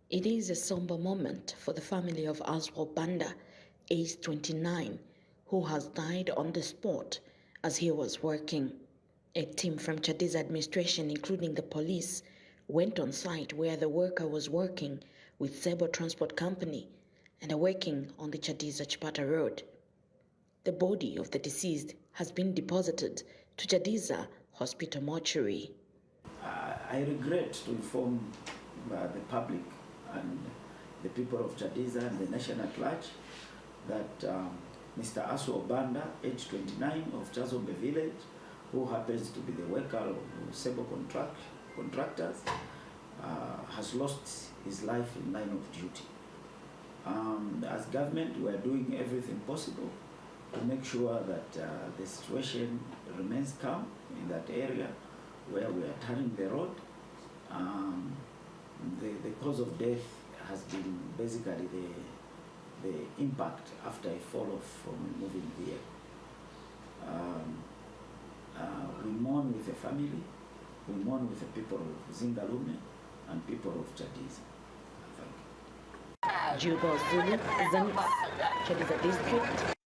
It is a somber moment for the family of Aswell Banda, aged 29, who has died on the spot as he was working. A team from Chadiza administration, including the police, went on site where the worker was working with Sable Transport Company and are working on the Chadiza Road. The body of the deceased has been deposited to Chadiza Hospital Mortuary. I regret to inform the public and the people of Chadiza and the nation at large that Mr. Aswell Banda, age 29, of Chazombe village, who happens to be the worker of Sable Contractors, has lost his life in line of duty. As government, we are doing everything possible to make sure that the situation remains calm in that area where we are turning the road. The cause of death has been basically the impact after a fall off from a moving vehicle. We mourn with the family, we mourn with the people of Zingalume and people of Chadiza. Thank you. ZANIS, Chadiza District.